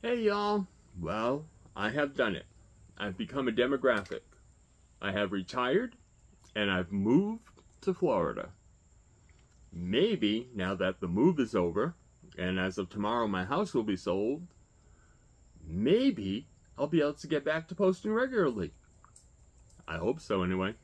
Hey y'all, well, I have done it. I've become a demographic. I have retired and I've moved to Florida. Maybe now that the move is over and as of tomorrow my house will be sold, maybe I'll be able to get back to posting regularly. I hope so anyway.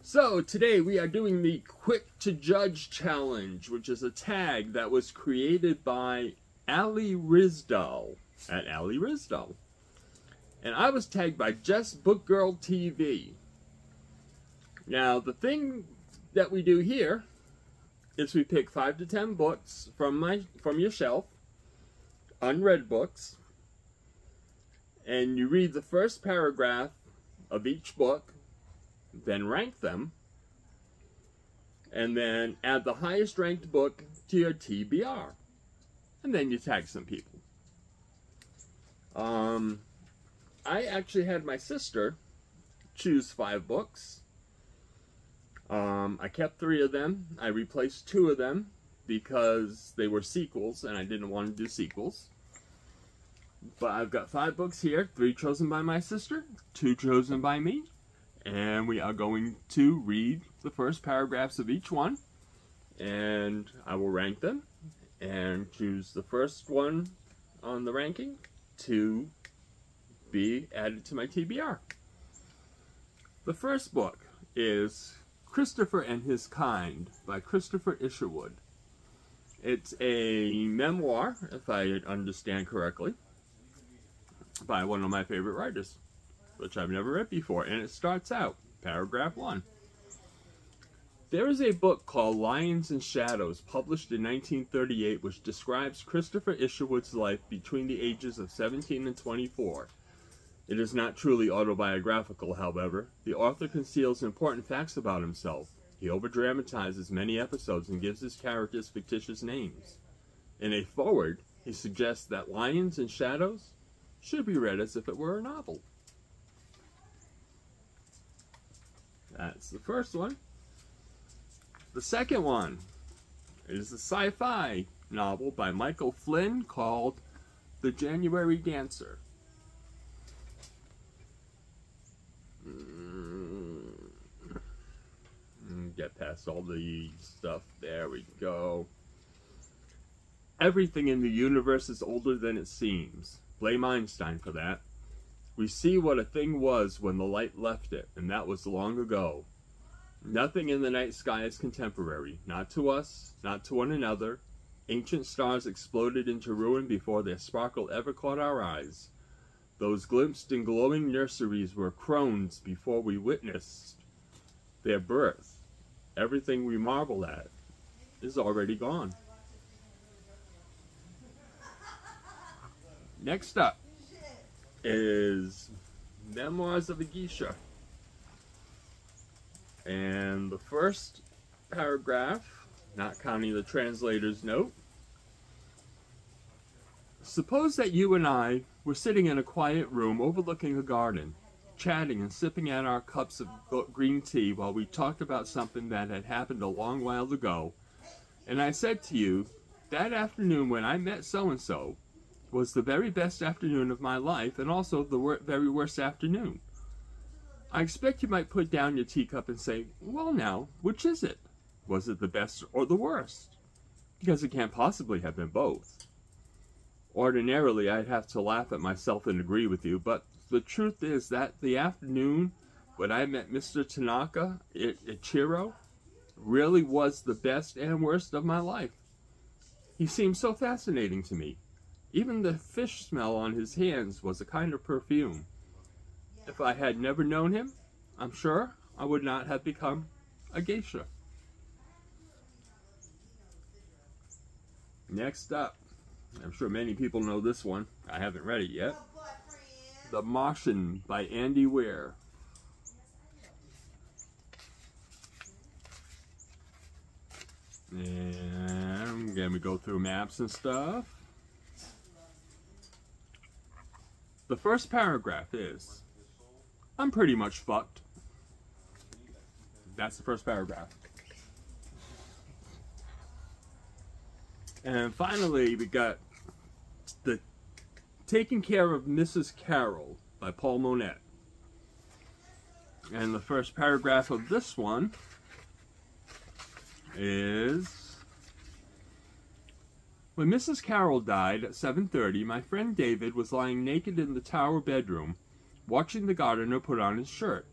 So today we are doing the Quick to Judge Challenge, which is a tag that was created by Ali Rizdal at Ali Rizdal. And I was tagged by Just Book Girl TV. Now the thing that we do here is we pick 5 to 10 books from your shelf, unread books, and you read the first paragraph of each book, then rank them, and then add the highest ranked book to your TBR. And then you tag some people. I actually had my sister choose 5 books. I kept 3 of them. I replaced 2 of them because they were sequels and I didn't want to do sequels. But I've got 5 books here, 3 chosen by my sister, 2 chosen by me. And we are going to read the first paragraphs of each one, and I will rank them and choose the first one on the ranking to be added to my TBR. The first book is Christopher and His Kind by Christopher Isherwood. It's a memoir, if I understand correctly, by one of my favorite writers, which I've never read before, and it starts out, paragraph 1. There is a book called Lions and Shadows, published in 1938, which describes Christopher Isherwood's life between the ages of 17 and 24. It is not truly autobiographical, however. The author conceals important facts about himself. He overdramatizes many episodes and gives his characters fictitious names. In a foreword, he suggests that Lions and Shadows should be read as if it were a novel. That's the first one. The second one is a sci-fi novel by Michael Flynn called The January Dancer. Get past all the stuff. There we go. Everything in the universe is older than it seems. Blame Einstein for that. We see what a thing was when the light left it, and that was long ago. Nothing in the night sky is contemporary, not to us, not to one another. Ancient stars exploded into ruin before their sparkle ever caught our eyes. Those glimpsed in glowing nurseries were crones before we witnessed their birth. Everything we marvel at is already gone. Next up is Memoirs of a Geisha. And the first paragraph, not counting the translator's note. Suppose that you and I were sitting in a quiet room overlooking a garden, chatting and sipping at our cups of green tea while we talked about something that had happened a long while ago. And I said to you, that afternoon when I met so-and-so was the very best afternoon of my life, and also the very worst afternoon. I expect you might put down your teacup and say, well now, which is it? Was it the best or the worst? Because it can't possibly have been both. ordinarily I'd have to laugh at myself and agree with you, but the truth is that the afternoon when I met Mr. Tanaka at Ichiro really was the best and worst of my life. He seemed so fascinating to me. Even the fish smell on his hands was a kind of perfume. If I had never known him, I'm sure I would not have become a geisha. Next up, I'm sure many people know this one. I haven't read it yet. The Martian by Andy Weir. And again, we go through maps and stuff. The first paragraph is, I'm pretty much fucked. That's the first paragraph. And finally, we got the Taking Care of Mrs. Carroll by Paul Monette. And the first paragraph of this one is, when Mrs. Carroll died at 7:30, my friend David was lying naked in the tower bedroom, watching the gardener put on his shirt.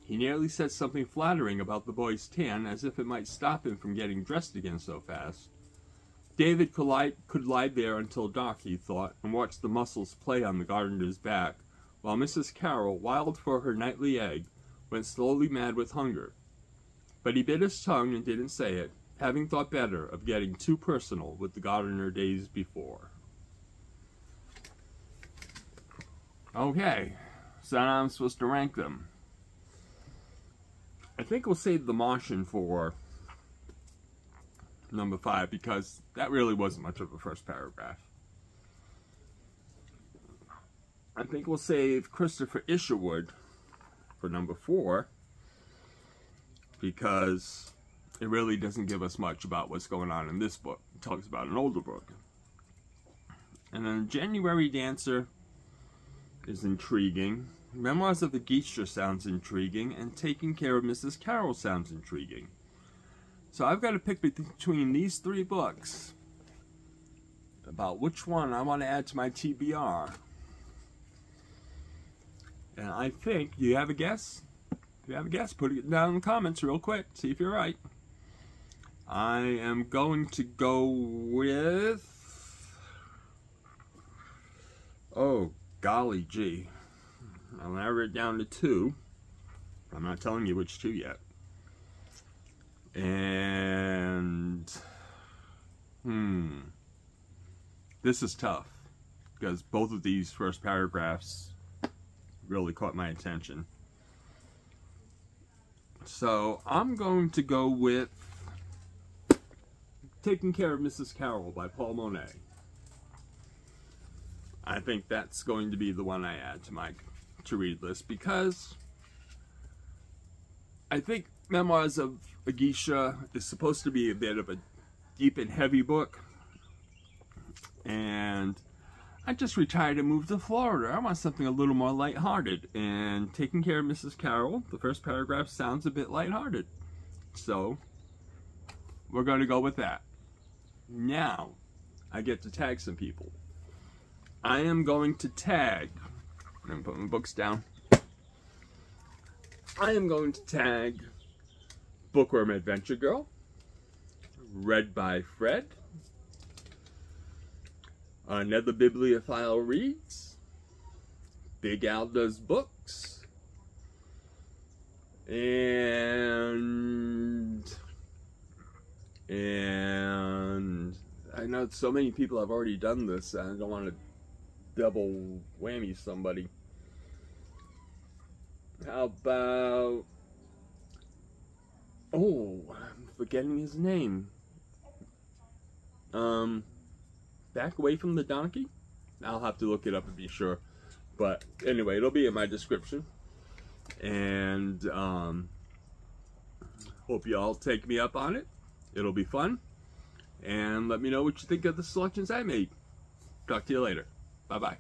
He nearly said something flattering about the boy's tan, as if it might stop him from getting dressed again so fast. David could lie there until dark, he thought, and watch the muscles play on the gardener's back, while Mrs. Carroll, wild for her nightly egg, went slowly mad with hunger. But he bit his tongue and didn't say it, having thought better of getting too personal with the gardener days before. Okay, so now I'm supposed to rank them. I think we'll save The Martian for number 5, because that really wasn't much of a first paragraph. I think we'll save Christopher Isherwood for number 4, because it really doesn't give us much about what's going on in this book. It talks about an older book. And then January Dancer is intriguing. Memoirs of a Geisha sounds intriguing, and Taking Care of Mrs. Carroll sounds intriguing. So I've got to pick between these 3 books about which one I want to add to my TBR. And I think, do you have a guess? If you have a guess, put it down in the comments real quick. See if you're right. I am going to go with... Oh, golly gee. I'll narrow it down to 2. I'm not telling you which 2 yet. And... This is tough, because both of these first paragraphs really caught my attention. So I'm going to go with Taking Care of Mrs. Carroll by Paul Monette. I think that's going to be the one I add to my to-read list, because I think Memoirs of a Geisha is supposed to be a bit of a deep and heavy book, and I just retired and moved to Florida. I want something a little more lighthearted, and Taking Care of Mrs. Carroll, the first paragraph sounds a bit lighthearted, so we're going to go with that. Now I get to tag some people. I am going to tag, I'm going to put my books down. I am going to tag Bookworm Adventure Girl, read by Fred. Another Bibliophile Reads, Big Al Does Books, and I know so many people have already done this, and I don't want to double whammy somebody. How about, oh, I'm forgetting his name. Back Away from the Donkey? I'll have to look it up and be sure. But anyway, it'll be in my description. And hope you all take me up on it. It'll be fun. And let me know what you think of the selections I made. Talk to you later. Bye-bye.